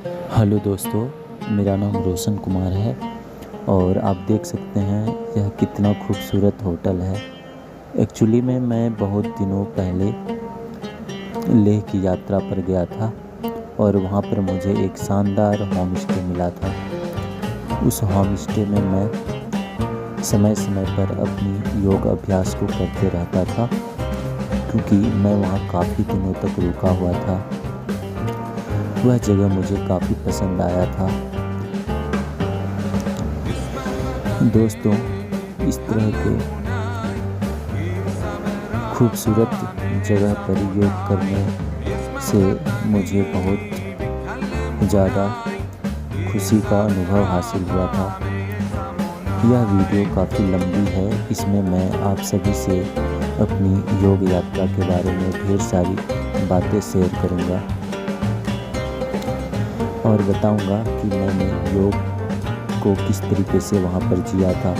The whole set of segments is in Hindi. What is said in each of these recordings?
हेलो दोस्तों, मेरा नाम रोशन कुमार है और आप देख सकते हैं यह कितना खूबसूरत होटल है। एक्चुअली में मैं बहुत दिनों पहले लेह की यात्रा पर गया था और वहाँ पर मुझे एक शानदार होम स्टे मिला था। उस होम स्टे में मैं समय समय पर अपनी योग अभ्यास को करते रहता था, क्योंकि मैं वहाँ काफ़ी दिनों तक रुका हुआ था। वह जगह मुझे काफ़ी पसंद आया था। दोस्तों, इस तरह के खूबसूरत जगह पर योग करने से मुझे बहुत ज़्यादा खुशी का अनुभव हासिल हुआ था। यह वीडियो काफ़ी लंबी है। इसमें मैं आप सभी से अपनी योग यात्रा के बारे में ढेर सारी बातें शेयर करूँगा और बताऊँगा कि मैंने योग को किस तरीके से वहाँ पर जिया था,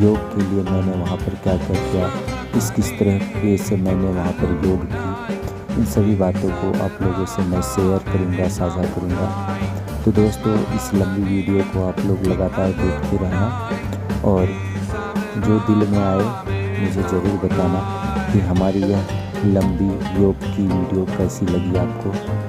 योग के लिए मैंने वहाँ पर क्या क्या किया, किस तरह से मैंने वहाँ पर योग की। इन सभी बातों को आप लोगों से मैं शेयर करूँगा, साझा करूँगा। तो दोस्तों, इस लंबी वीडियो को आप लोग लगातार देखते रहना और जो दिल में आए मुझे ज़रूर बताना कि हमारी यह लंबी योग की वीडियो कैसी लगी आपको।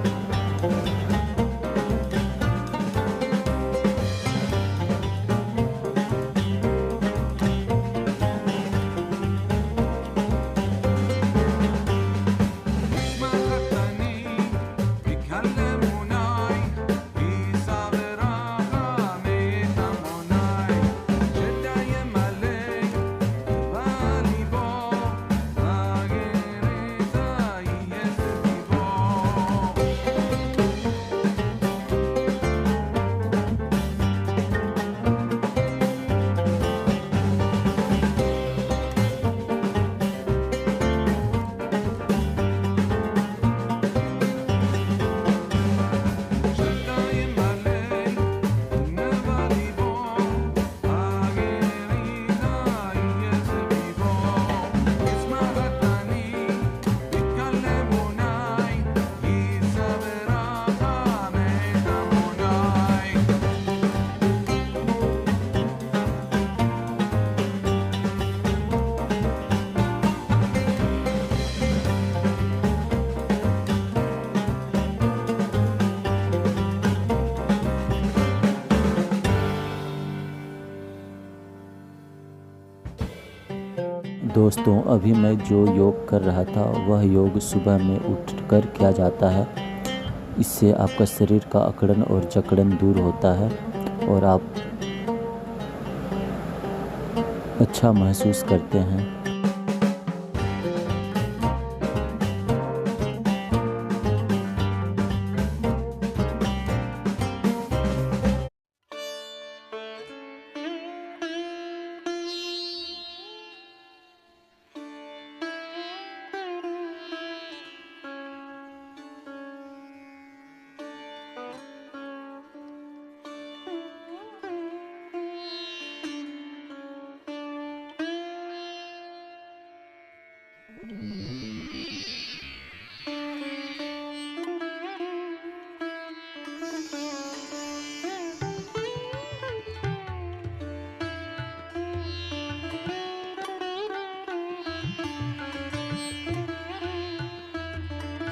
दोस्तों, अभी मैं जो योग कर रहा था वह योग सुबह में उठकर किया जाता है। इससे आपका शरीर का अकड़न और जकड़न दूर होता है और आप अच्छा महसूस करते हैं।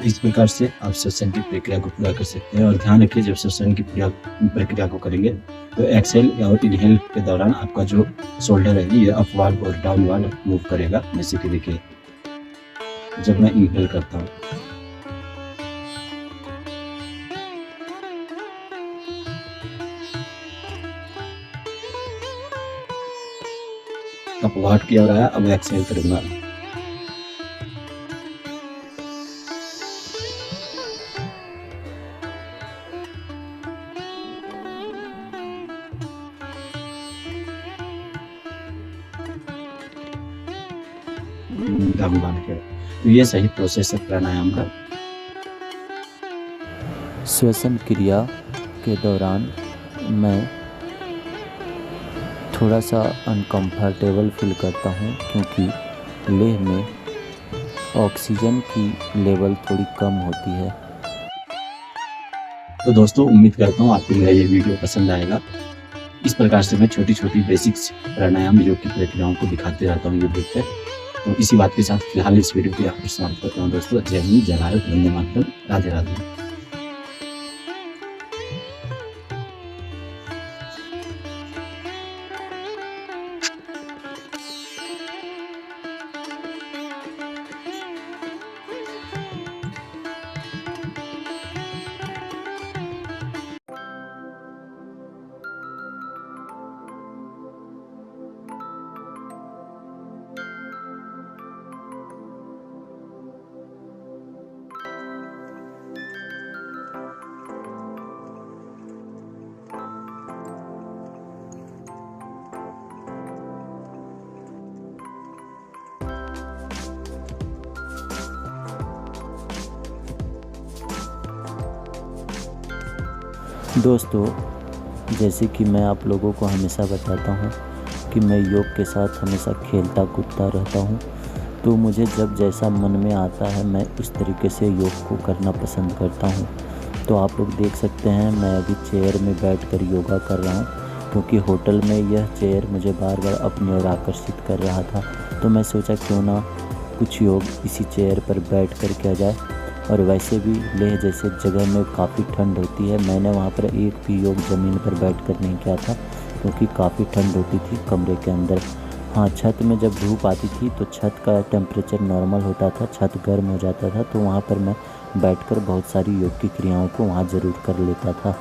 इस प्रकार से आप श्वसन की प्रक्रिया को पूरा कर सकते हैं। और ध्यान रखिए, जब श्वसन की प्रक्रिया को करेंगे तो एक्सेल और इनहेल के दौरान आपका जो शोल्डर है ये अपवार्ड और डाउनवार्ड मूव करेगा। जैसे कि देखिए, जब मैं इनहेल करता हूँ अपवार्ड किया रहा है, अब एक्सेल करूंगा। तो ये सही प्रोसेस है प्राणायाम का। श्वसन क्रिया के दौरान मैं थोड़ा सा अनकंफर्टेबल फील करता हूँ, क्योंकि लेह में ऑक्सीजन की लेवल थोड़ी कम होती है। तो दोस्तों उम्मीद करता हूँ आपको मेरा ये वीडियो पसंद आएगा। इस प्रकार से मैं छोटी छोटी बेसिक्स प्राणायाम योग की प्रक्रियाओं को दिखाते रहता हूँ यूट्यूब पे। तो इसी बात के साथ फिलहाल इस वीडियो को यहाँ पर समाप्त करता हूँ दोस्तों। जय हिंद, जय भारत, वंदे मातरम, राधे राधे। दोस्तों, जैसे कि मैं आप लोगों को हमेशा बताता हूँ कि मैं योग के साथ हमेशा खेलता कूदता रहता हूँ। तो मुझे जब जैसा मन में आता है मैं उस तरीके से योग को करना पसंद करता हूँ। तो आप लोग देख सकते हैं मैं अभी चेयर में बैठकर योगा कर रहा हूँ, क्योंकि होटल में यह चेयर मुझे बार बार अपनी ओर आकर्षित कर रहा था। तो मैं सोचा क्यों ना कुछ योग इसी चेयर पर बैठ कर किया जाए। और वैसे भी लेह जैसे जगह में काफ़ी ठंड होती है। मैंने वहाँ पर एक भी योग ज़मीन पर बैठकर नहीं किया था, क्योंकि काफ़ी ठंड होती थी कमरे के अंदर। हाँ, छत में जब धूप आती थी तो छत का टेम्परेचर नॉर्मल होता था, छत गर्म हो जाता था, तो वहाँ पर मैं बैठकर बहुत सारी योग की क्रियाओं को वहाँ ज़रूर कर लेता था।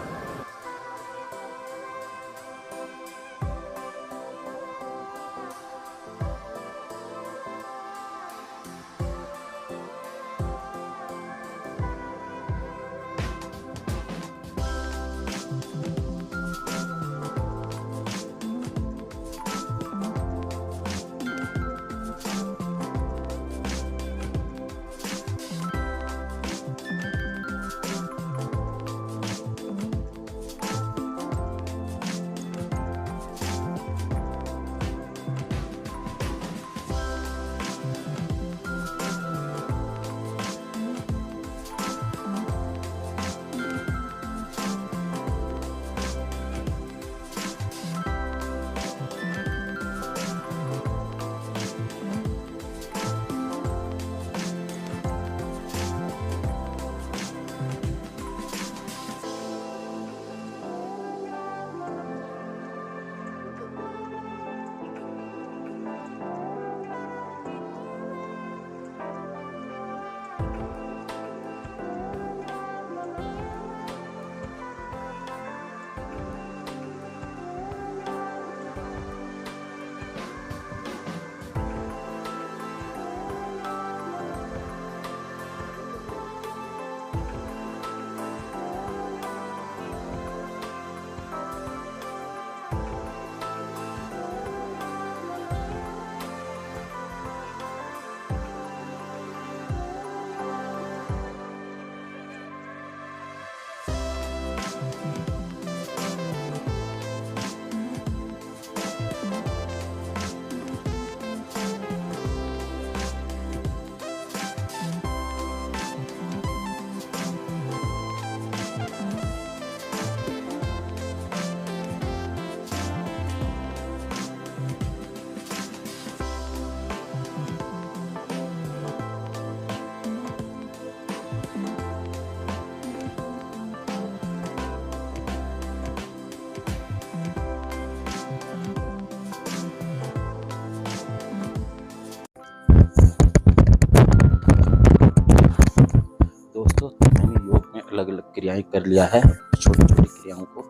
अलग अलग क्रियाएं कर लिया है। छोटी छोटी क्रियाओं को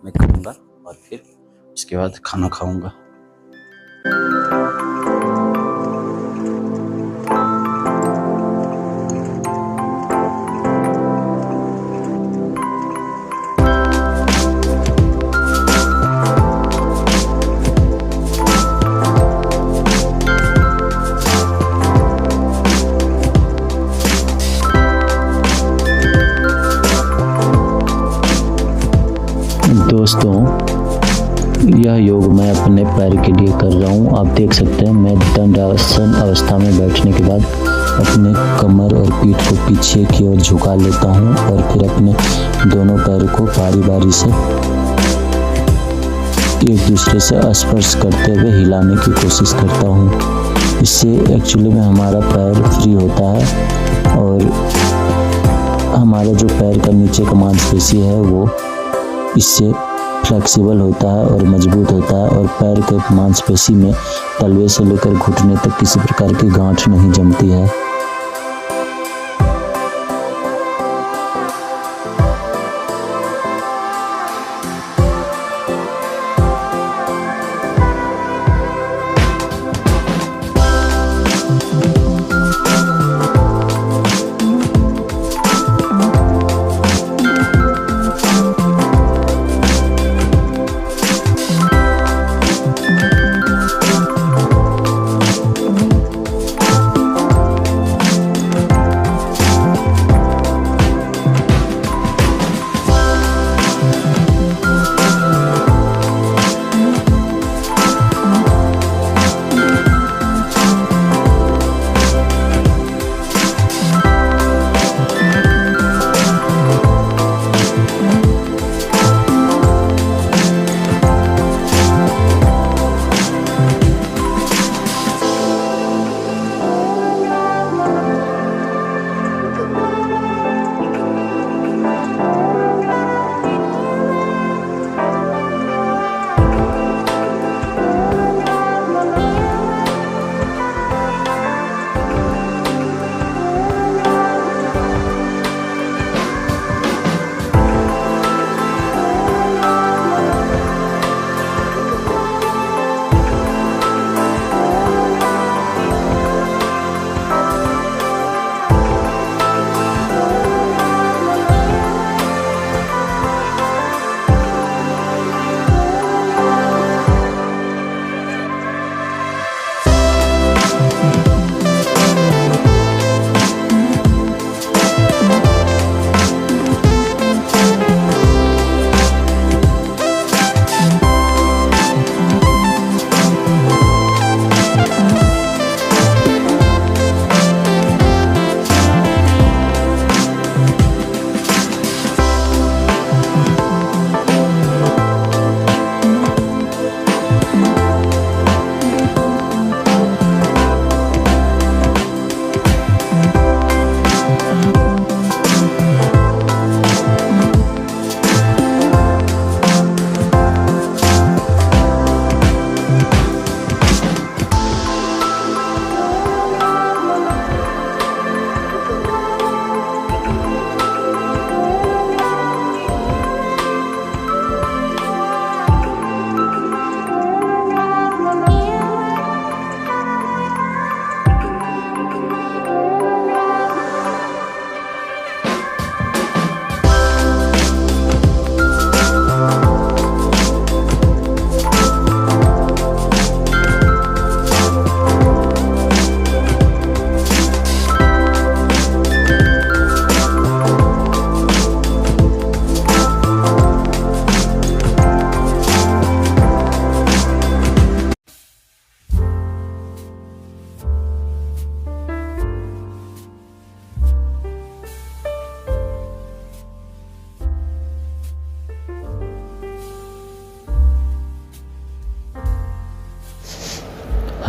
मैं करूँगा और फिर उसके बाद खाना खाऊंगा। दोस्तों, यह योग मैं अपने पैर के लिए कर रहा हूँ। आप देख सकते हैं मैं दंडासन अवस्था में बैठने के बाद अपने कमर और पीठ को पीछे की ओर झुका लेता हूँ और फिर अपने दोनों पैर को बारी बारी से एक दूसरे से स्पर्श करते हुए हिलाने की कोशिश करता हूँ। इससे एक्चुअली में हमारा पैर फ्री होता है और हमारा जो पैर का नीचे का मांसपेशी है वो इससे फ्लेक्सिबल होता है और मजबूत होता है और पैर के मांसपेशी में तलवे से लेकर घुटने तक किसी प्रकार की गांठ नहीं जमती है।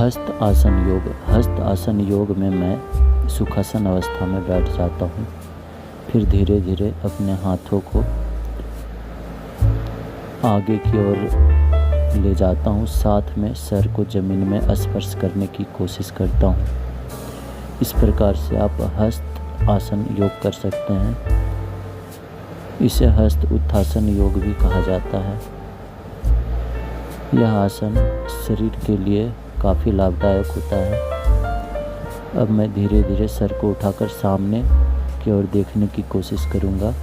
हस्त आसन योग में मैं सुखासन अवस्था में बैठ जाता हूँ। फिर धीरे धीरे अपने हाथों को आगे की ओर ले जाता हूँ, साथ में सर को ज़मीन में स्पर्श करने की कोशिश करता हूँ। इस प्रकार से आप हस्त आसन योग कर सकते हैं। इसे हस्त उत्थासन योग भी कहा जाता है। यह आसन शरीर के लिए काफ़ी लाभदायक होता है। अब मैं धीरे धीरे सर को उठाकर सामने की ओर देखने की कोशिश करूँगा।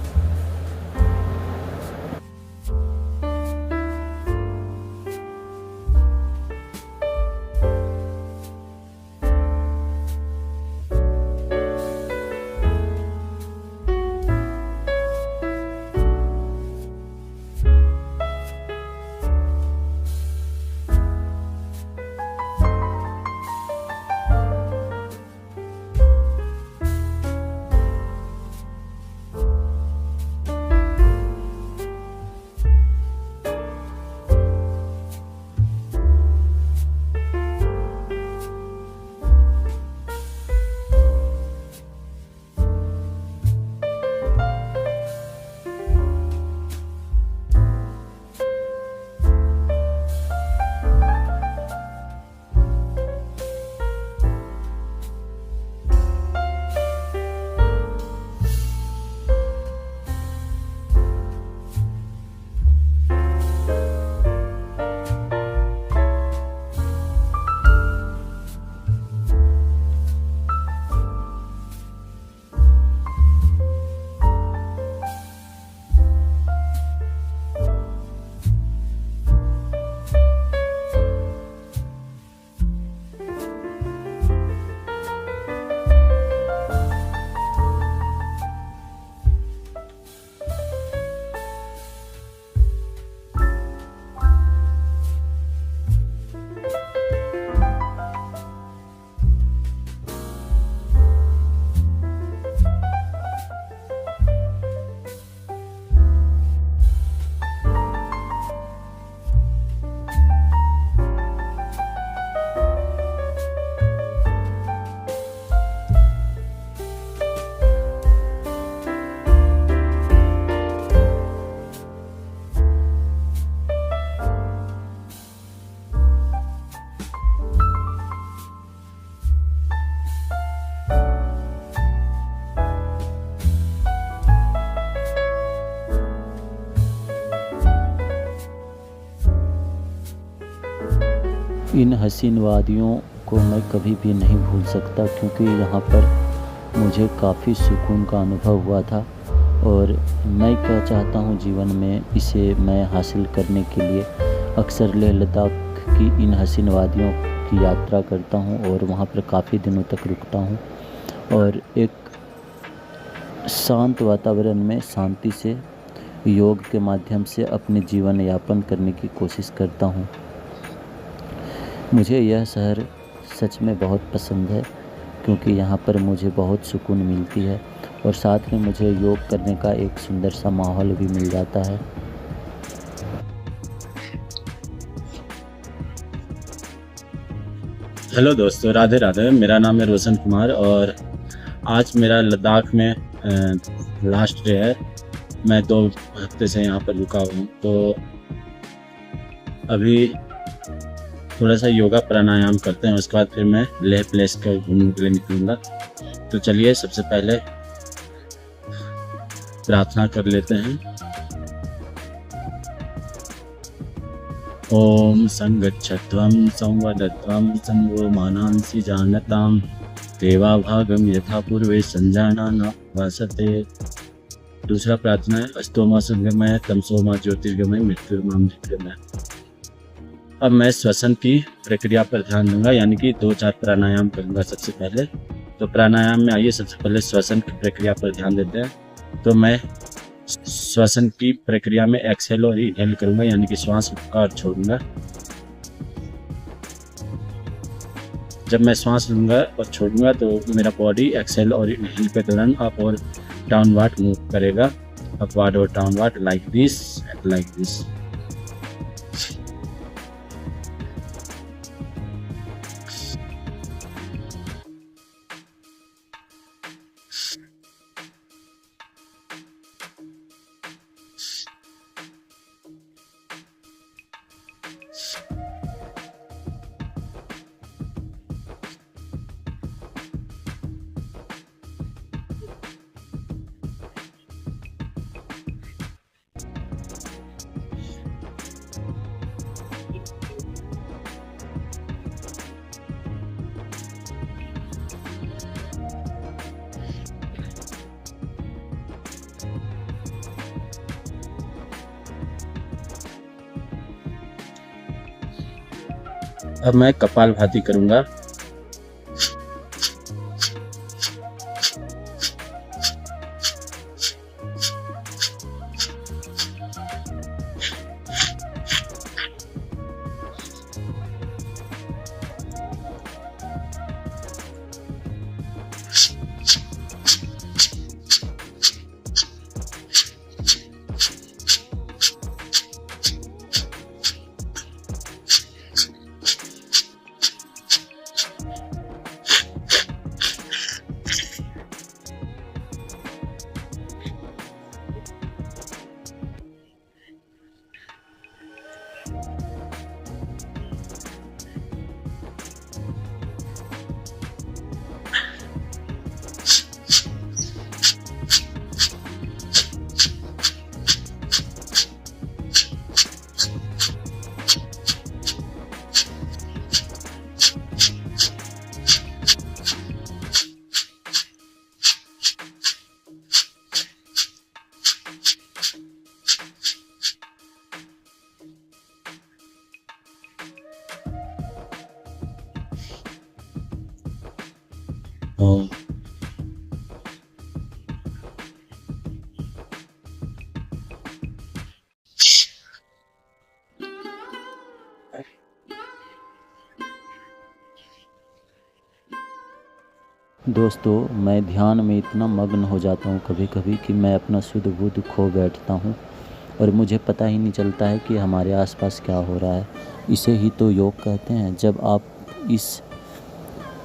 इन हसीन वादियों को मैं कभी भी नहीं भूल सकता, क्योंकि यहाँ पर मुझे काफ़ी सुकून का अनुभव हुआ था। और मैं क्या चाहता हूँ जीवन में, इसे मैं हासिल करने के लिए अक्सर लेह लद्दाख की इन हसीन वादियों की यात्रा करता हूँ और वहाँ पर काफ़ी दिनों तक रुकता हूँ और एक शांत वातावरण में शांति से योग के माध्यम से अपने जीवन यापन करने की कोशिश करता हूँ। मुझे यह शहर सच में बहुत पसंद है, क्योंकि यहाँ पर मुझे बहुत सुकून मिलती है और साथ में मुझे योग करने का एक सुंदर सा माहौल भी मिल जाता है। हेलो दोस्तों, राधे राधे। मेरा नाम है रोशन कुमार और आज मेरा लद्दाख में लास्ट डे है। मैं 2 हफ्ते से यहाँ पर रुका हूँ, तो अभी थोड़ा सा योगा प्राणायाम करते हैं, उसके बाद फिर मैं लेह प्लेस का घूमने के लिए निकलूँगा। तो चलिए सबसे पहले प्रार्थना कर लेते हैं। ओम संगच्छध्वं संवदध्वं संगो मानांसि जानतां देवाभागम यथा पूर्वे संजानाना वासते। दूसरा प्रार्थना है अस्तोमा संगमय तमसोमा ज्योतिर्गमय मृत्युर्मा मृत्युर्मय। अब मैं श्वसन की प्रक्रिया पर ध्यान दूंगा, यानी कि 2-4 प्राणायाम करूंगा सबसे पहले। तो प्राणायाम में आइए सबसे पहले श्वसन की प्रक्रिया पर ध्यान देते हैं। तो मैं श्वसन की प्रक्रिया में एक्सहेल और इनहेल करूंगा, यानी कि श्वास लूंगा और छोड़ूंगा। जब मैं श्वास लूंगा और छोड़ूंगा तो मेरा बॉडी एक्सहेल और इनहेल के दौरान अप और डाउनवर्ड मूव करेगा, अपवर्ड और downward, like this like this. अब मैं कपालभाति करूंगा। ओम। दोस्तों, मैं ध्यान में इतना मग्न हो जाता हूँ कभी कभी कि मैं अपना शुद्ध बुद्ध खो बैठता हूँ और मुझे पता ही नहीं चलता है कि हमारे आसपास क्या हो रहा है। इसे ही तो योग कहते हैं। जब आप इस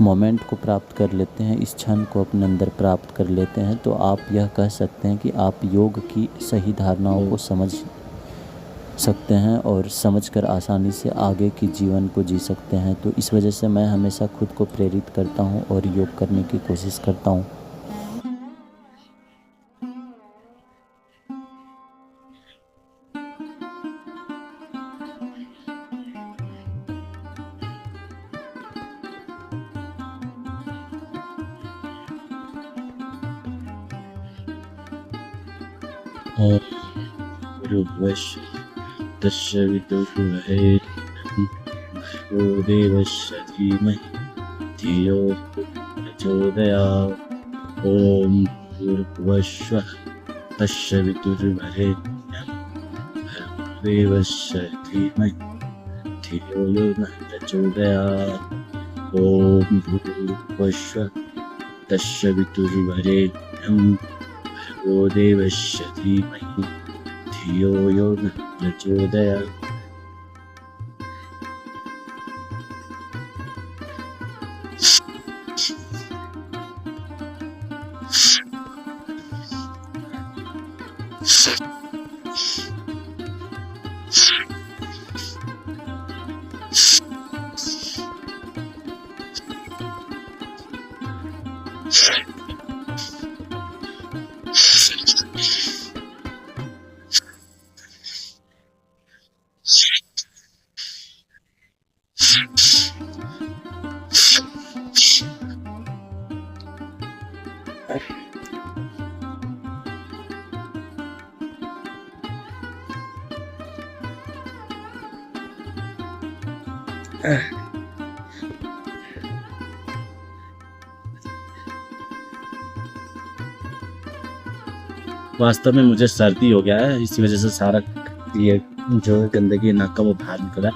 मोमेंट को प्राप्त कर लेते हैं, इस क्षण को अपने अंदर प्राप्त कर लेते हैं, तो आप यह कह सकते हैं कि आप योग की सही धारणाओं को समझ सकते हैं और समझकर आसानी से आगे की जीवन को जी सकते हैं। तो इस वजह से मैं हमेशा खुद को प्रेरित करता हूँ और योग करने की कोशिश करता हूँ। ॐ भूर्भुवस्सुः तस्य वितुर्वरेण्यं भर्गो देवस्य धीमहि धियो यो न प्रचोदयात्। ॐ भूर्भुवस्सुः तस्य वितुर्वरेण्यं भर्गो देवस्य धीमहि धियो यो न प्रचोदयात्। ॐ भूर्भुवस्सुः तस्य वितुर्वरेण्यं भर्गो देवस्य धीमहि धियो यो न प्रचोदयात्। वास्तव में मुझे सर्दी हो गया है, इसी वजह से सारा ये जो गंदगी नाक का वो बाहर निकला।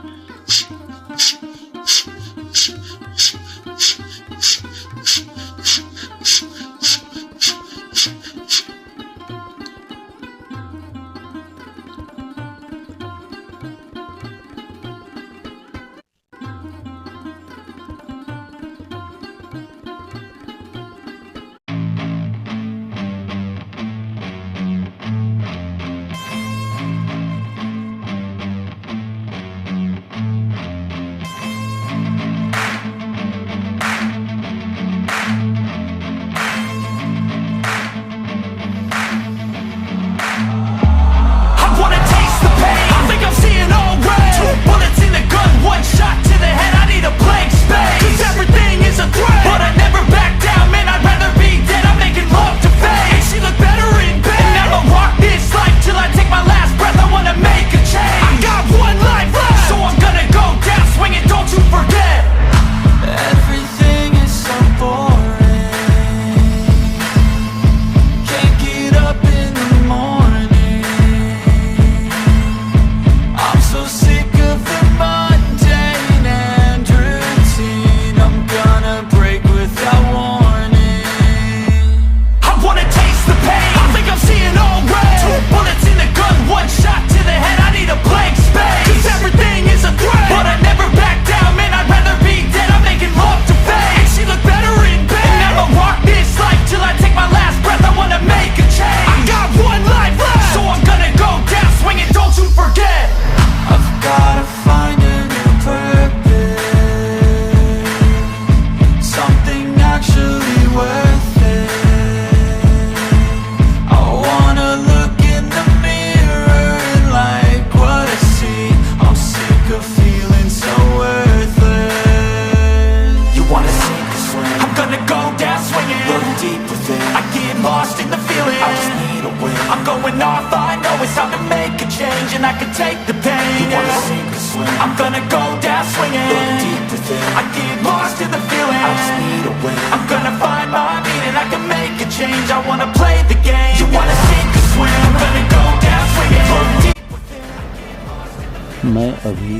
मैं अभी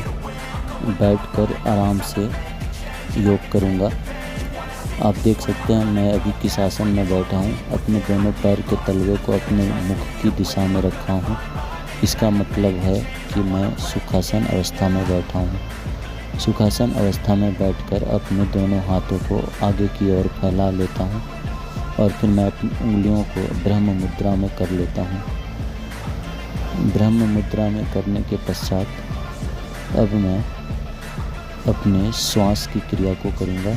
बैठकर आराम से योग करूँगा। आप देख सकते हैं मैं अभी किस आसन में बैठा हूँ। अपने दोनों पैर के तलवे को अपने मुख की दिशा में रखा हूँ। इसका मतलब है कि मैं सुखासन अवस्था में बैठा हूँ। सुखासन अवस्था में बैठकर अपने दोनों हाथों को आगे की ओर फैला लेता हूँ और फिर मैं अपनी उंगलियों को ब्रह्म मुद्रा में कर लेता हूँ। ब्रह्म मुद्रा में करने के पश्चात अब मैं अपने श्वास की क्रिया को करूँगा।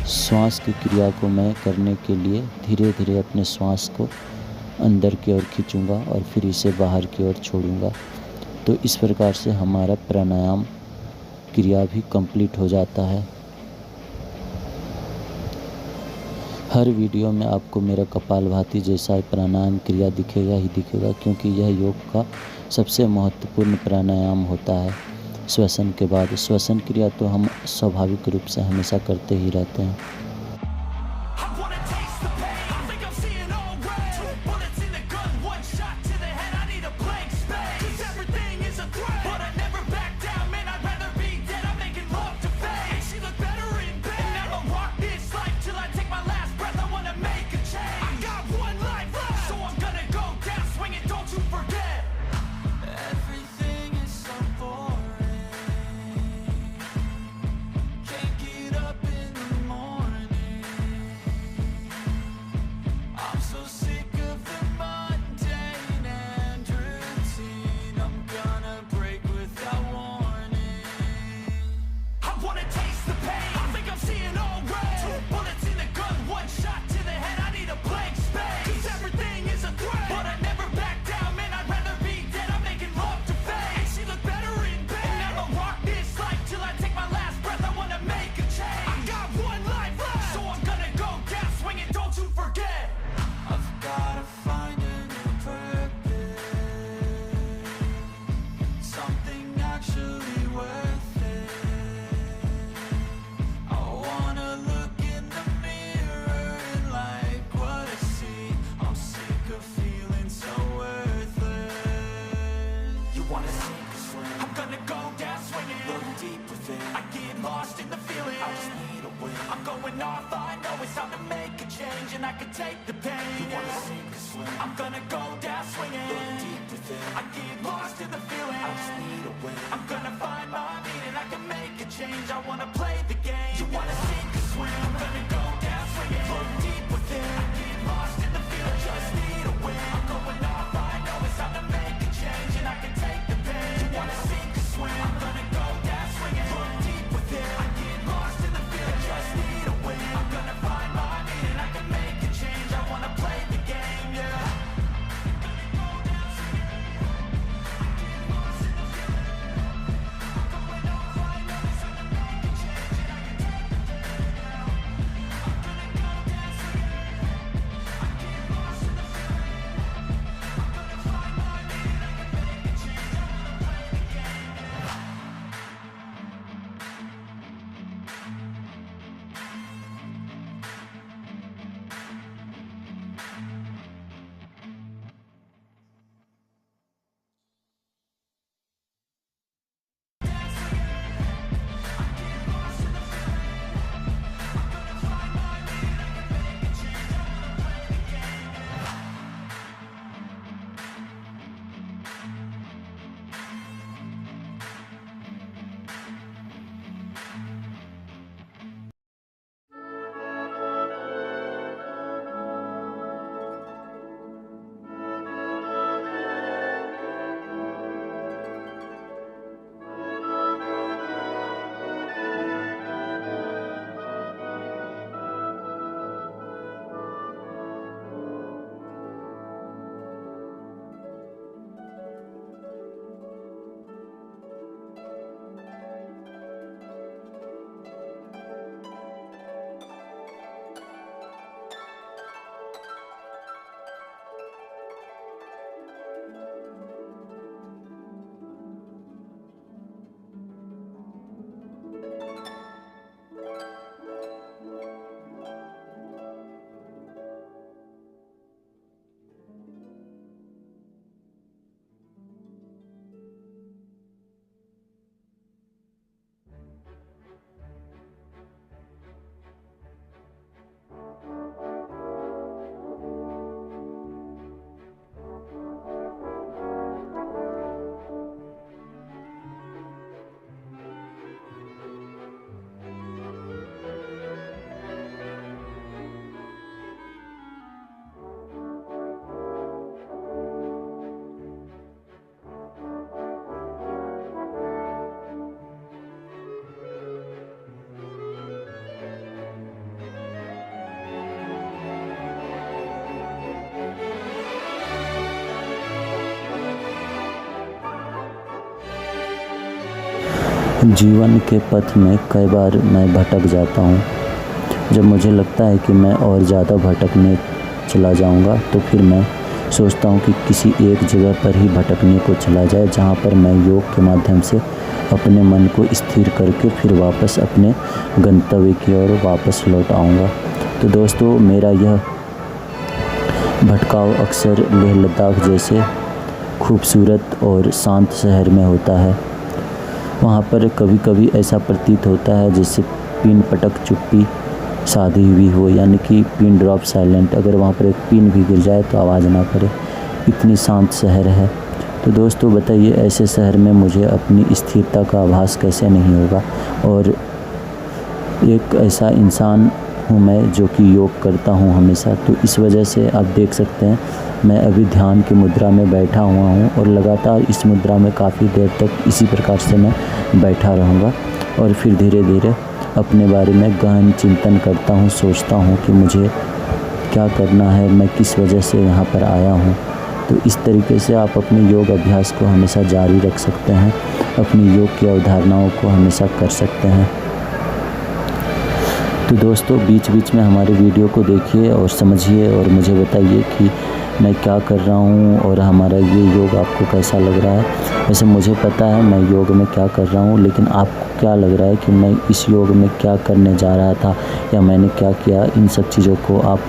श्वास की क्रिया को मैं करने के लिए धीरे धीरे अपने श्वास को अंदर की ओर खींचूँगा और फिर इसे बाहर की ओर छोड़ूँगा। तो इस प्रकार से हमारा प्राणायाम क्रिया भी कंप्लीट हो जाता है। हर वीडियो में आपको मेरा कपालभाति जैसा प्राणायाम क्रिया दिखेगा ही दिखेगा, क्योंकि यह योग का सबसे महत्वपूर्ण प्राणायाम होता है श्वसन के बाद। श्वसन क्रिया तो हम स्वाभाविक रूप से हमेशा करते ही रहते हैं। जीवन के पथ में कई बार मैं भटक जाता हूँ जब मुझे लगता है कि मैं और ज़्यादा भटकने चला जाऊंगा तो फिर मैं सोचता हूँ कि किसी एक जगह पर ही भटकने को चला जाए, जहाँ पर मैं योग के माध्यम से अपने मन को स्थिर करके फिर वापस अपने गंतव्य की ओर वापस लौट आऊँगा। तो दोस्तों, मेरा यह भटकाव अक्सर लेह लद्दाख जैसे खूबसूरत और शांत शहर में होता है। वहाँ पर कभी कभी ऐसा प्रतीत होता है जैसे पिन पटक चुप्पी साधी हुई हो, यानी कि पिन ड्रॉप साइलेंट। अगर वहाँ पर एक पिन भी गिर जाए तो आवाज़ ना करे, इतनी शांत शहर है। तो दोस्तों बताइए, ऐसे शहर में मुझे अपनी स्थिरता का आभास कैसे नहीं होगा। और एक ऐसा इंसान हूँ मैं जो कि योग करता हूँ हमेशा, तो इस वजह से आप देख सकते हैं मैं अभी ध्यान की मुद्रा में बैठा हुआ हूँ और लगातार इस मुद्रा में काफ़ी देर तक इसी प्रकार से मैं बैठा रहूँगा और फिर धीरे धीरे अपने बारे में गहन चिंतन करता हूँ, सोचता हूँ कि मुझे क्या करना है, मैं किस वजह से यहाँ पर आया हूँ। तो इस तरीके से आप अपने योग अभ्यास को हमेशा जारी रख सकते हैं, अपनी योग की अवधारणाओं को हमेशा कर सकते हैं। तो दोस्तों, बीच बीच में हमारे वीडियो को देखिए और समझिए और मुझे बताइए कि मैं क्या कर रहा हूँ और हमारा ये योग आपको कैसा लग रहा है। वैसे मुझे पता है मैं योग में क्या कर रहा हूँ, लेकिन आपको क्या लग रहा है कि मैं इस योग में क्या करने जा रहा था या मैंने क्या किया, इन सब चीज़ों को आप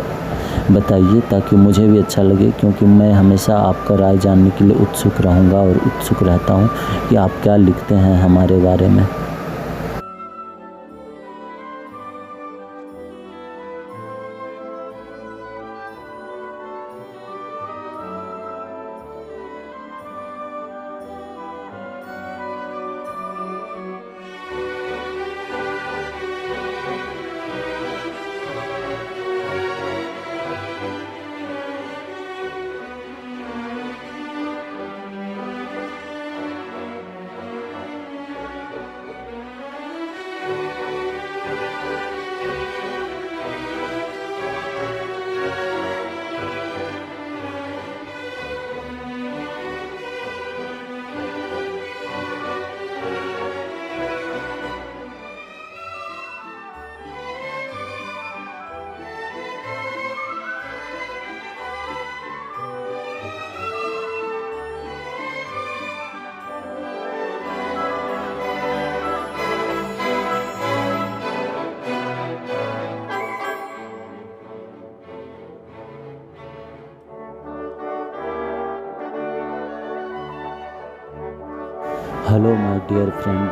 बताइए ताकि मुझे भी अच्छा लगे, क्योंकि मैं हमेशा आपका राय जानने के लिए उत्सुक रहूँगा और उत्सुक रहता हूँ कि आप क्या लिखते हैं हमारे बारे में। Hello my dear friend,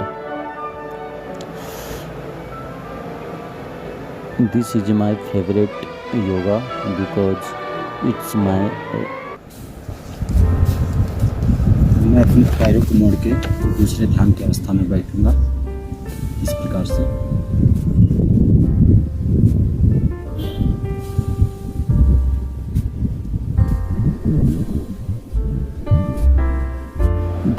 this is my favorite yoga because it's my मैं अपने पैरों को मोड़ के दूसरे ध्यान की अवस्था में बैठूंगा इस प्रकार से।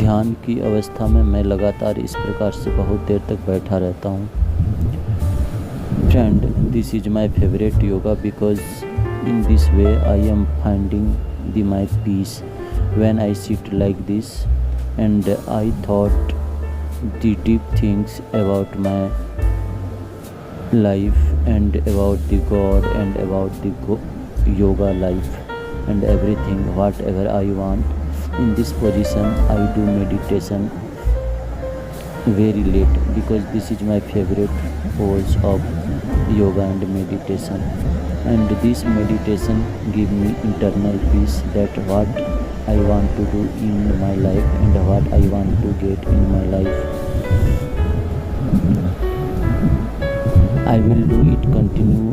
ध्यान की अवस्था में मैं लगातार इस प्रकार से बहुत देर तक बैठा रहता हूँ। Friend, this is my favourite yoga because in this way I am finding the my peace when I sit like this, and I thought the deep things about my life and about the God and about the yoga life and everything whatever I want. In this position I do meditation very late because this is my favorite pose of yoga and meditation, and this meditation give me internal peace that what I want to do in my life and what I want to get in my life. I will do it continue,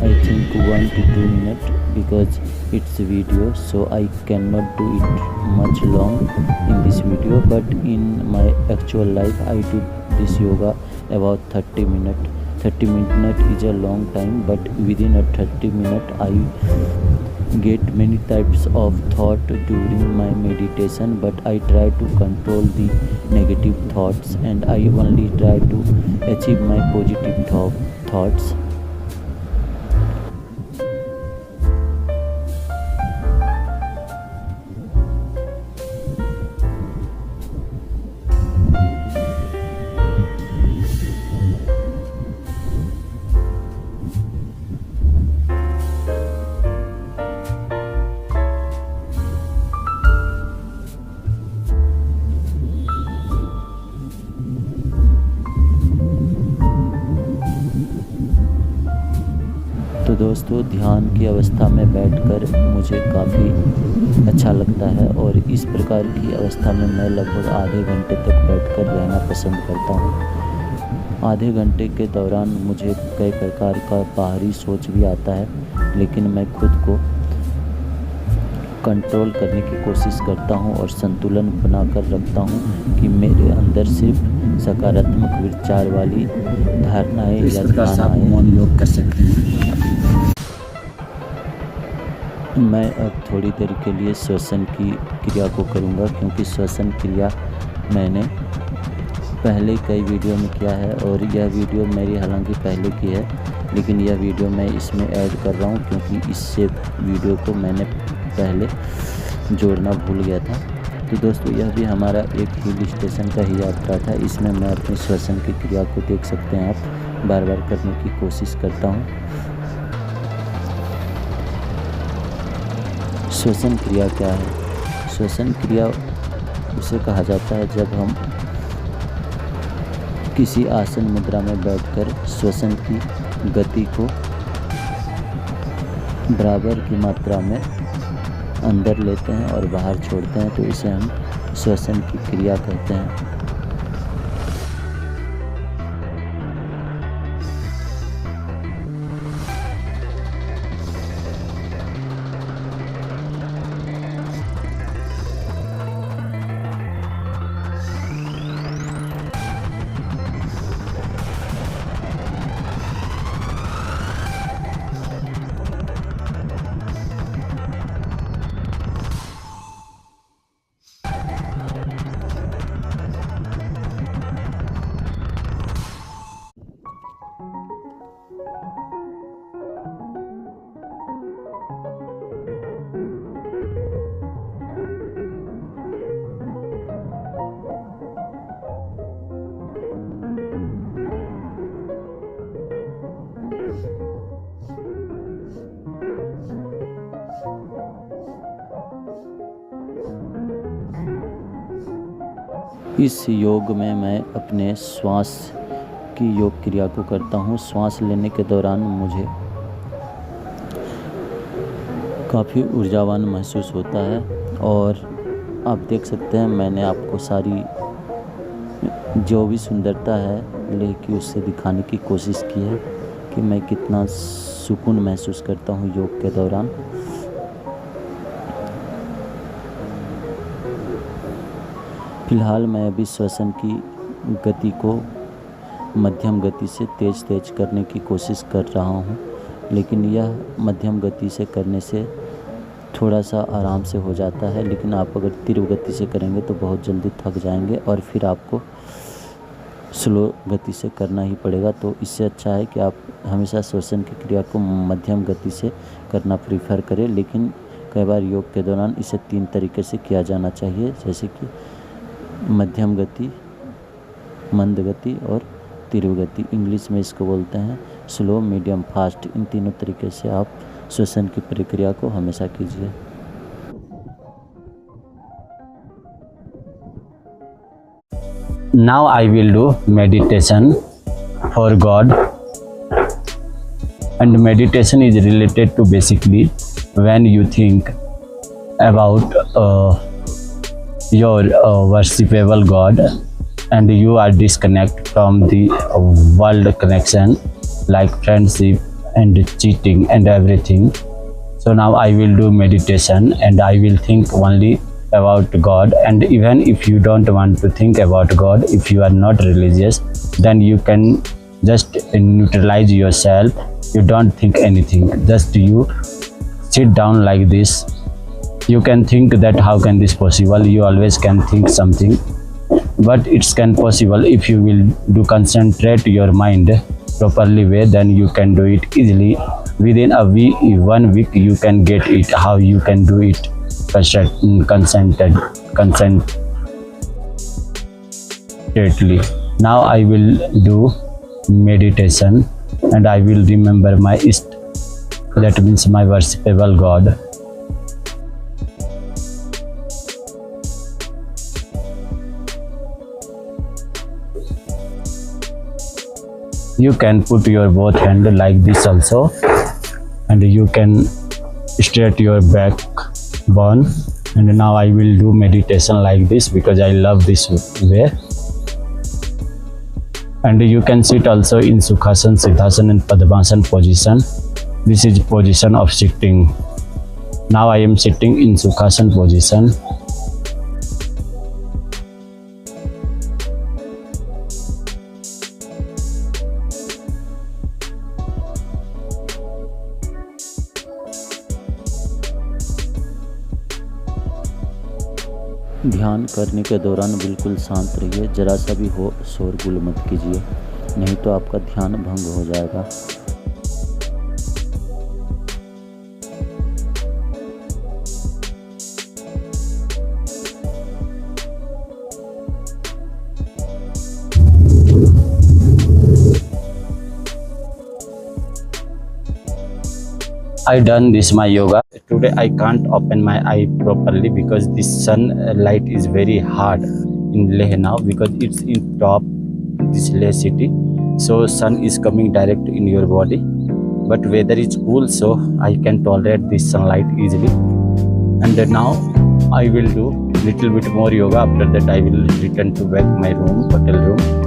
I think 1 to 2 minutes because it's a video, so I cannot do it much long in this video, but in my actual life I do this yoga about 30 minutes. 30 minutes is a long time, but within a 30 minutes I get many types of thought during my meditation, but I try to control the negative thoughts and I only try to achieve my positive thoughts. दोस्तों ध्यान की अवस्था में बैठकर मुझे काफ़ी अच्छा लगता है और इस प्रकार की अवस्था में मैं लगभग आधे घंटे तक बैठकर रहना पसंद करता हूँ। आधे घंटे के दौरान मुझे कई प्रकार का बाहरी सोच भी आता है, लेकिन मैं खुद को कंट्रोल करने की कोशिश करता हूँ और संतुलन बनाकर रखता हूँ कि मेरे अंदर सिर्फ सकारात्मक विचार वाली धारणाएं इस या प्रकार से ध्यान आप आए। मौन योग कर सकते हैं। मैं अब थोड़ी देर के लिए श्वसन की क्रिया को करूँगा, क्योंकि श्वसन क्रिया मैंने पहले कई वीडियो में किया है और यह वीडियो मेरी हालांकि पहले की है, लेकिन यह वीडियो मैं इसमें ऐड कर रहा हूँ क्योंकि इससे वीडियो को मैंने पहले जोड़ना भूल गया था। तो दोस्तों यह भी हमारा एक हिल स्टेशन का ही यात्रा था। इसमें मैं अपनी श्वसन की क्रिया को देख सकते हैं आप, बार बार करने की कोशिश करता हूँ। श्वसन क्रिया क्या है? श्वसन क्रिया उसे कहा जाता है जब हम किसी आसन मुद्रा में बैठकर श्वसन की गति को बराबर की मात्रा में अंदर लेते हैं और बाहर छोड़ते हैं, तो इसे हम श्वसन की क्रिया कहते हैं। इस योग में मैं अपने श्वास की योग क्रिया को करता हूँ। श्वास लेने के दौरान मुझे काफ़ी ऊर्जावान महसूस होता है और आप देख सकते हैं मैंने आपको सारी जो भी सुंदरता है लेह की उससे दिखाने की कोशिश की है कि मैं कितना सुकून महसूस करता हूँ योग के दौरान। फिलहाल मैं अभी श्वसन की गति को मध्यम गति से तेज करने की कोशिश कर रहा हूँ, लेकिन यह मध्यम गति से करने से थोड़ा सा आराम से हो जाता है, लेकिन आप अगर तीव्र गति से करेंगे तो बहुत जल्दी थक जाएंगे और फिर आपको स्लो गति से करना ही पड़ेगा। तो इससे अच्छा है कि आप हमेशा श्वसन की क्रिया को मध्यम गति से करना प्रीफर करें, लेकिन कई बार योग के दौरान इसे 3 तरीके से किया जाना चाहिए, जैसे कि मध्यम गति, मंद गति और तीव्र गति। इंग्लिश में इसको बोलते हैं स्लो, मीडियम, फास्ट। इन तीनों तरीके से आप श्वसन की प्रक्रिया को हमेशा कीजिए। Now I will do meditation for God, and meditation is related to basically when you think about your worshipable God and you are disconnected from the world connection like friendship and cheating and everything. So now I will do meditation and I will think only about God. And even if you don't want to think about God, if you are not religious, then you can just neutralize yourself. You don't think anything, just you sit down like this. You can think that how can this possible? You always can think something, but it's can possible if you will do concentrate your mind properly way, then you can do it easily. Within a week, 1 week you can get it, how you can do it concentratedly. Now I will do meditation and I will remember my Ist, that means my worshipable God. You can put your both hand like this also, you can straight your backbone. And now I will do meditation like this because I love this way. And you can sit also in Sukhasana, Siddhasana and Padmasana position. This is position of sitting. Now I am sitting in Sukhasana position. ध्यान करने के दौरान बिल्कुल शांत रहिए, जरा सा भी हो शोरगुल मत कीजिए, नहीं तो आपका ध्यान भंग हो जाएगा। I done this my yoga. Today I can't open my eye properly because this sunlight is very hard in Leh now because it's in top this Leh city. So sun is coming direct in your body. But weather is cool, so I can tolerate this sunlight easily. And now I will do little bit more yoga. After that I will return to back my room, hotel room.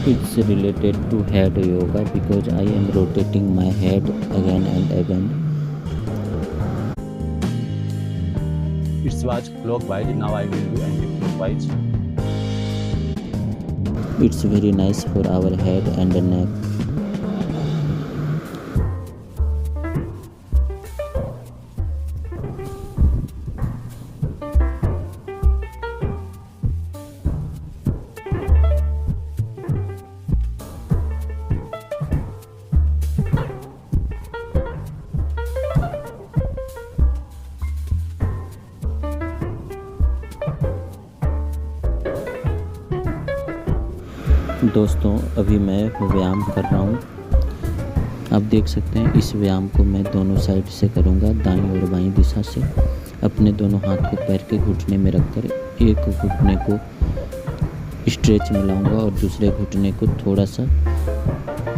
It's related to head yoga because I am rotating my head again and again. It was clockwise, now I will do anti-clockwise. It's very nice for our head and neck. दोस्तों अभी मैं व्यायाम कर रहा हूँ। आप देख सकते हैं इस व्यायाम को मैं दोनों साइड से करूँगा, दाईं और बाईं दिशा से। अपने दोनों हाथ को पैर के घुटने में रखकर एक घुटने को स्ट्रेच में लाऊंगा और दूसरे घुटने को थोड़ा सा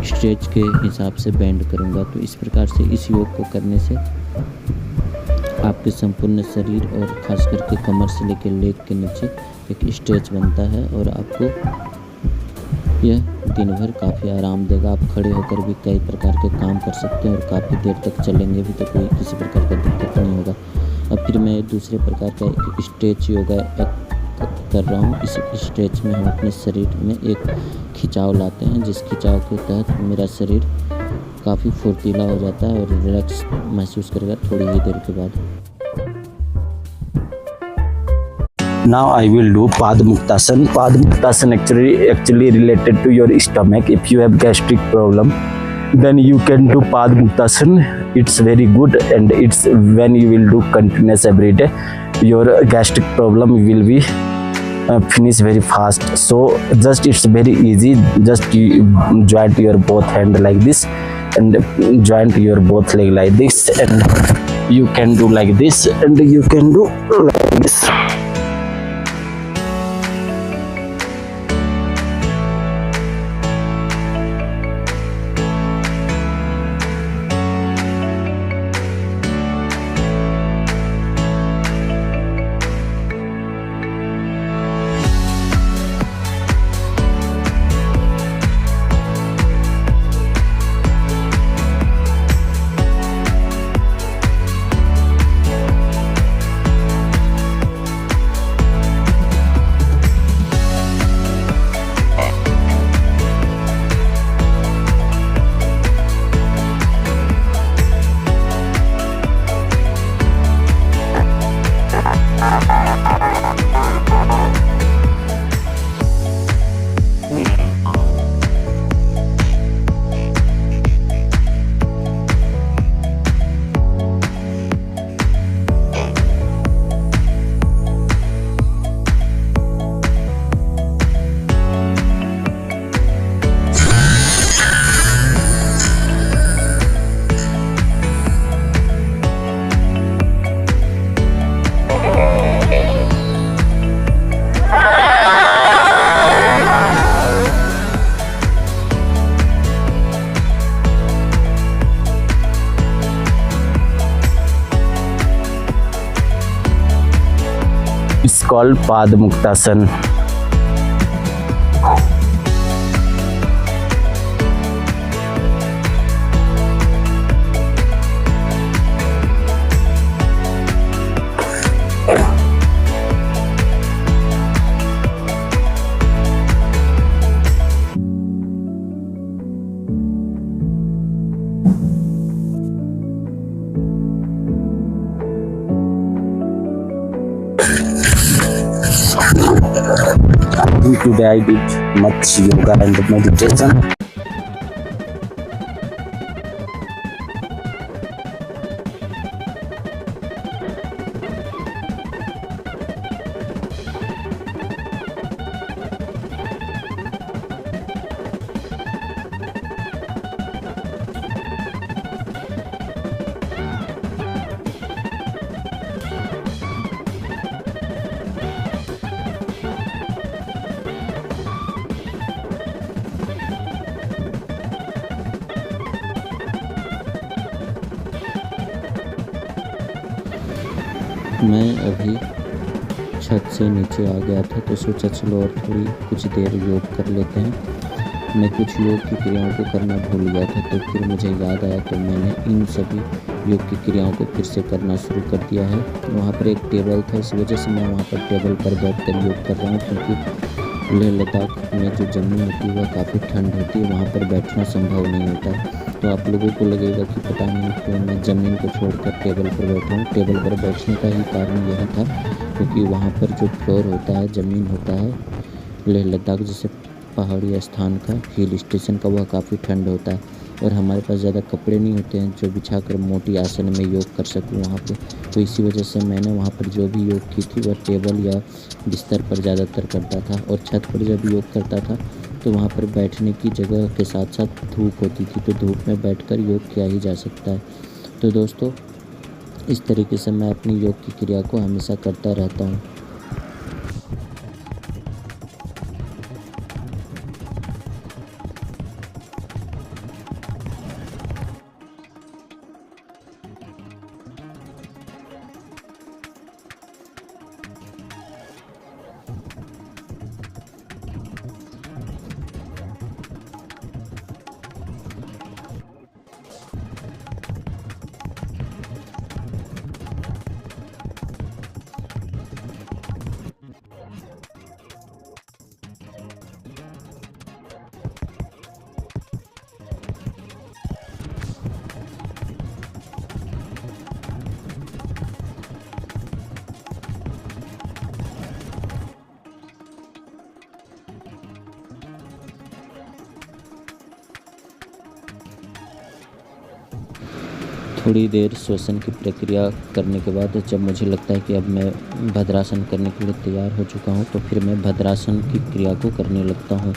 स्ट्रेच के हिसाब से बेंड करूँगा। तो इस प्रकार से इस योग को करने से आपके संपूर्ण शरीर और खास करके कमर से लेकर लेग के नीचे एक स्ट्रेच बनता है और आपको यह दिन भर काफ़ी आराम देगा। आप खड़े होकर भी कई प्रकार के काम कर सकते हैं और काफ़ी देर तक चलेंगे भी तो कोई किसी प्रकार का दिक्कत नहीं होगा। अब फिर मैं दूसरे प्रकार का एक स्ट्रेच योगा कर रहा हूँ। इस स्ट्रेच में हम अपने शरीर में एक खिंचाव लाते हैं, जिस खिंचाव के तहत मेरा शरीर काफ़ी फुर्तीला हो जाता है और रिलैक्स महसूस करेगा थोड़ी ही देर के बाद। Now I will do Padmuktasana. Padmuktasana actually related to your stomach. If you have gastric problem, then you can do Padmuktasana. It's very good, and it's when you will do continuous every day, your gastric problem will be finish very fast. So just it's very easy. Just you joint your both hand like this and joint your both leg like this, and you can do like this and you can do like this. called Padmuktasan. Today I did much yoga and meditation. मैं अभी छत से नीचे आ गया था तो सोचा चलो और थोड़ी कुछ देर योग कर लेते हैं। मैं कुछ योग की क्रियाओं को करना भूल गया था तो फिर मुझे याद आया तो मैंने इन सभी योग की क्रियाओं को फिर से करना शुरू कर दिया है। वहाँ पर एक टेबल था, इस वजह से मैं वहाँ पर टेबल पर बैठ कर योग कर रहा हूँ, क्योंकि लेह लद्दाख में जो ज़मीन होती है वह काफ़ी ठंड होती है, वहाँ पर बैठना संभव नहीं होता है। तो आप लोगों को लगेगा कि पता नहीं क्यों मैं ज़मीन को छोड़कर टेबल पर बैठा हूँ। टेबल पर बैठने का ही कारण यह था क्योंकि वहाँ पर जो फ्लोर होता है, ज़मीन होता है लेह लद्दाख जैसे पहाड़ी स्थान का, हिल स्टेशन का, वह काफ़ी ठंड होता है और हमारे पास ज़्यादा कपड़े नहीं होते हैं जो बिछाकर मोटी आसन में योग कर सकूं वहाँ पे। तो इसी वजह से मैंने वहाँ पर जो भी योग की थी वह टेबल या बिस्तर पर ज़्यादातर करता था। और छत पर जब योग करता था तो वहाँ पर बैठने की जगह के साथ साथ धूप होती थी, तो धूप में बैठकर योग किया ही जा सकता है। तो दोस्तों, इस तरीके से मैं अपनी योग की क्रिया को हमेशा करता रहता हूँ। थोड़ी देर श्वसन की प्रक्रिया करने के बाद जब मुझे लगता है कि अब मैं भद्रासन करने के लिए तैयार हो चुका हूँ तो फिर मैं भद्रासन की क्रिया को करने लगता हूँ।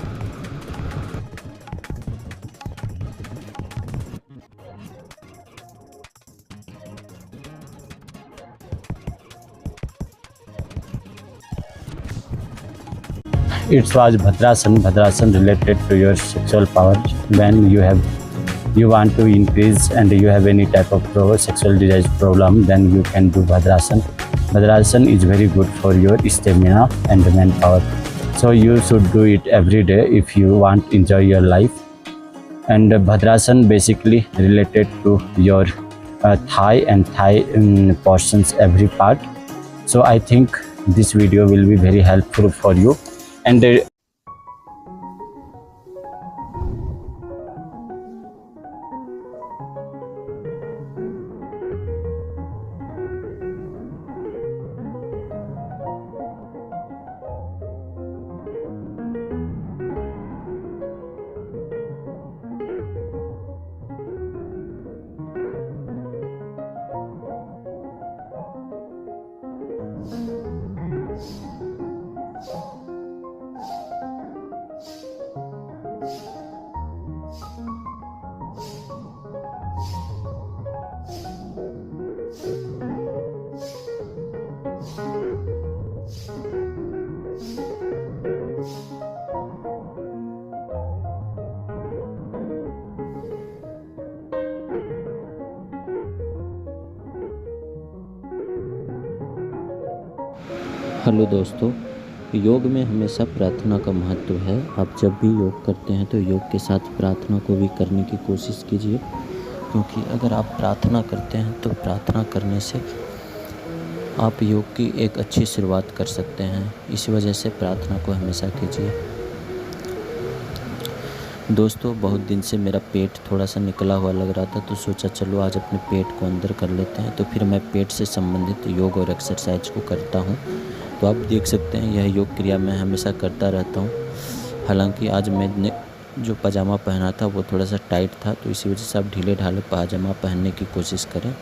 It was Bhadrasan related to your sexual power. When you want to increase and you have any type of sexual desire problem, then you can do Bhadrasan. Bhadrasan is very good for your stamina and manpower. So you should do it every day if you want to enjoy your life. And Bhadrasan basically related to your thigh and thigh portions, every part. So I think this video will be very helpful for you. And hello दोस्तों, योग में हमेशा प्रार्थना का महत्व है। आप जब भी योग करते हैं तो योग के साथ प्रार्थना को भी करने की कोशिश कीजिए, क्योंकि अगर आप प्रार्थना करते हैं तो प्रार्थना करने से आप योग की एक अच्छी शुरुआत कर सकते हैं। इस वजह से प्रार्थना को हमेशा कीजिए। दोस्तों, बहुत दिन से मेरा पेट थोड़ा सा निकला हुआ लग रहा था, तो सोचा चलो आज अपने पेट को अंदर कर लेते हैं। तो फिर मैं पेट से संबंधित योग और एक्सरसाइज को करता हूँ। तो आप देख सकते हैं यह योग क्रिया मैं हमेशा करता रहता हूँ। हालांकि आज मैंने जो पजामा पहना था वो थोड़ा सा टाइट था, तो इसी वजह से आप ढीले ढाले पजामा पहनने की कोशिश करें।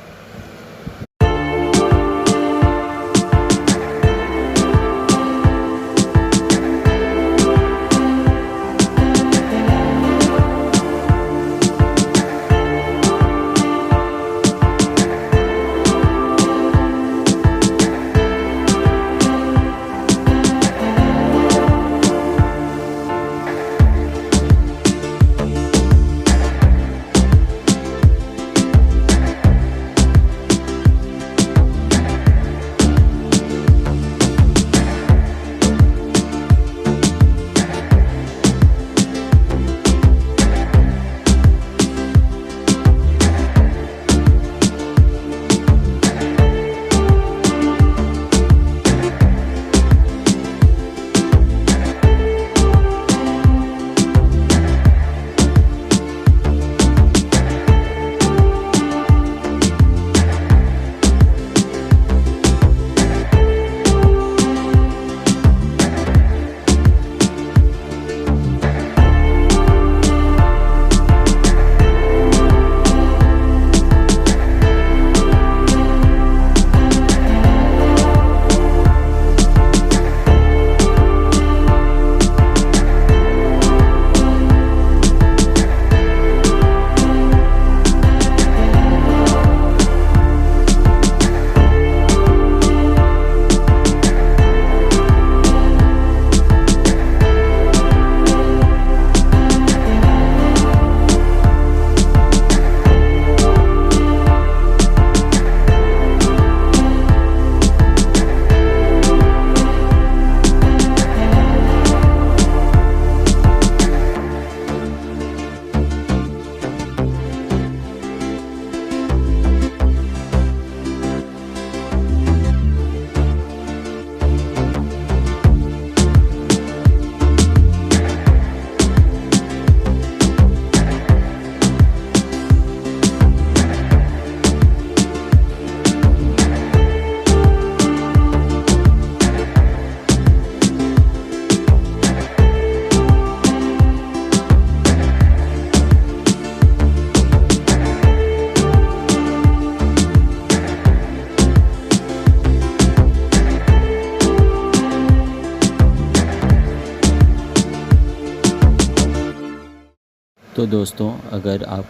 तो दोस्तों, अगर आप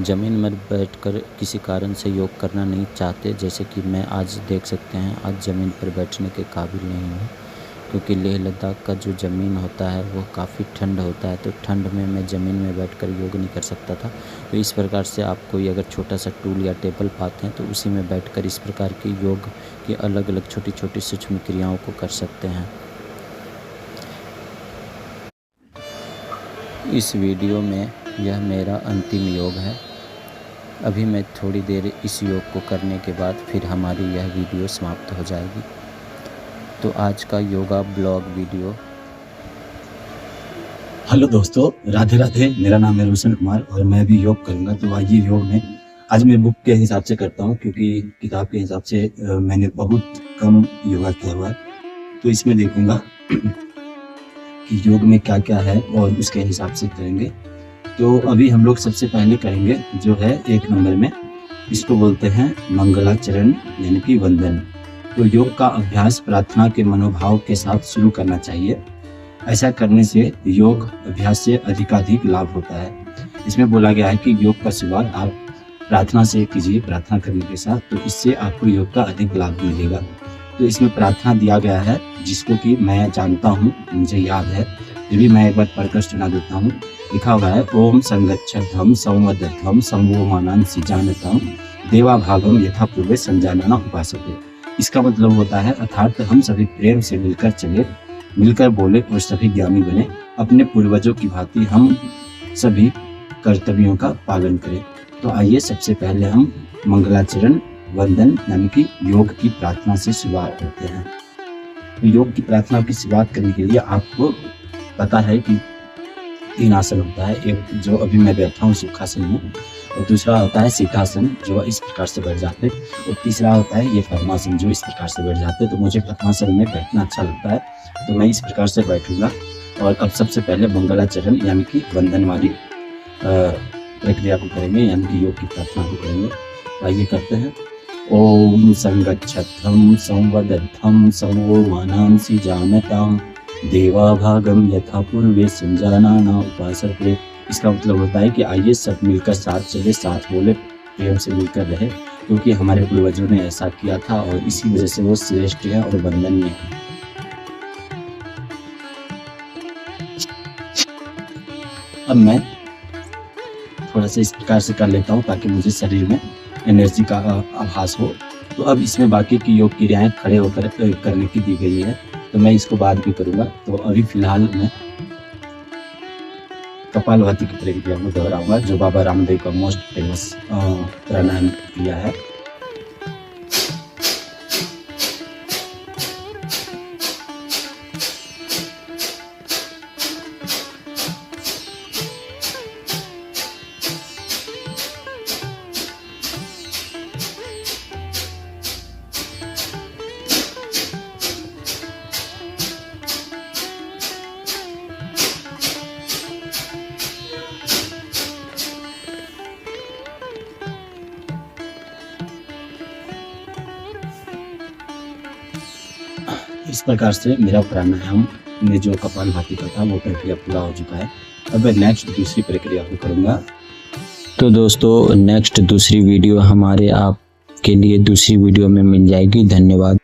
ज़मीन में बैठकर किसी कारण से योग करना नहीं चाहते, जैसे कि मैं आज देख सकते हैं आज ज़मीन पर बैठने के काबिल नहीं हूँ, क्योंकि लेह लद्दाख का जो ज़मीन होता है वो काफ़ी ठंड होता है, तो ठंड में मैं ज़मीन में बैठकर योग नहीं कर सकता था। तो इस प्रकार से आप कोई अगर छोटा सा टूल या टेबल पाते हैं तो उसी में बैठकर इस प्रकार की योग की अलग अलग छोटी छोटी सूक्ष्म क्रियाओं को कर सकते हैं। इस वीडियो में यह मेरा अंतिम योग है। अभी मैं थोड़ी देर इस योग को करने के बाद फिर हमारी यह वीडियो समाप्त हो जाएगी। तो आज का योगा ब्लॉग वीडियो। हेलो दोस्तों, राधे राधे। मेरा नाम है रोशन कुमार और मैं भी योग करूंगा। तो आइए योग में आज मैं बुक के हिसाब से करता हूं, क्योंकि किताब के हिसाब से मैंने बहुत कम योगा किया हुआ है। तो इसमें देखूंगा कि योग में क्या क्या है और उसके हिसाब से करेंगे। तो अभी हम लोग सबसे पहले करेंगे जो है 1 नंबर में, इसको बोलते हैं मंगलाचरण यानी कि वंदन। तो योग का अभ्यास प्रार्थना के मनोभाव के साथ शुरू करना चाहिए। ऐसा करने से योग अभ्यास से अधिकाधिक लाभ होता है। इसमें बोला गया है कि योग का शुरुआत आप प्रार्थना से कीजिए, प्रार्थना करने के साथ, तो इससे आपको योग का अधिक लाभ मिलेगा। तो इसमें प्रार्थना दिया गया है, जिसको कि मैं जानता हूँ, मुझे याद है, फिर भी मैं एक बार पढ़कर सुना देता हूँ। लिखा हुआ है, ओम संगच्छध्वम संवदध्वम संवोमानं सिजानतम देवा भागम यथा पूर्वे संजानना उपासते। इसका मतलब होता है अर्थात हम सभी प्रेम से मिलकर चले, मिलकर बोले और सभी ज्ञानी बने। अपने पूर्वजों की भांति हम सभी कर्तव्यों का पालन करें। तो आइए सबसे पहले हम मंगलाचरण वंदन यानी कि योग की प्रार्थना से शुरुआत करते हैं। तो योग की प्रार्थना की शुरुआत करने के लिए आपको पता है कि 3 आसन होता है। एक जो अभी मैं बैठा हूँ सुखासन में, और दूसरा होता है शीतासन जो इस प्रकार से बैठ जाते, और तीसरा होता है ये पद्मासन जो इस प्रकार से बैठ जाते। तो मुझे पद्मासन में बैठना अच्छा लगता है, तो मैं इस प्रकार से बैठूंगा। और अब सबसे पहले मंगलाचरण यानी कि वंदन वाली प्रक्रिया को करेंगे, यानी कि योग की प्रार्थना को करेंगे। आइए करते हैं। ओम संगच्छत्रं संवदद्धं समो मानांसि जानतां देवा भागम यथा पूर्वे संजानाना उपासते। इसका मतलब होता है कि आइए सब मिलकर साथ चले, साथ बोले, प्रेम से मिलकर रहे, क्योंकि हमारे पूर्वजों ने ऐसा किया था और इसी वजह से वो श्रेष्ठ है और वंदनीय है। अब मैं थोड़ा सा इस प्रकार से कर लेता हूँ ताकि मुझे शरीर में एनर्जी का आभास हो। तो अब इसमें बाकी की योग क्रियाएं खड़े होकर करने की दी गई है, तो मैं इसको बाद में करूँगा। तो अभी फिलहाल मैं कपालभाति की प्रक्रिया को दोहराऊंगा, जो बाबा रामदेव का मोस्ट फेमस प्राणायाम क्रिया है। इस प्रकार से मेरा प्राणायाम में जो कपालभाति का था वो प्रक्रिया पूरा हो चुका है। अब मैं नेक्स्ट दूसरी प्रक्रिया को करूँगा। तो दोस्तों नेक्स्ट दूसरी वीडियो हमारे आपके लिए दूसरी वीडियो में मिल जाएगी। धन्यवाद।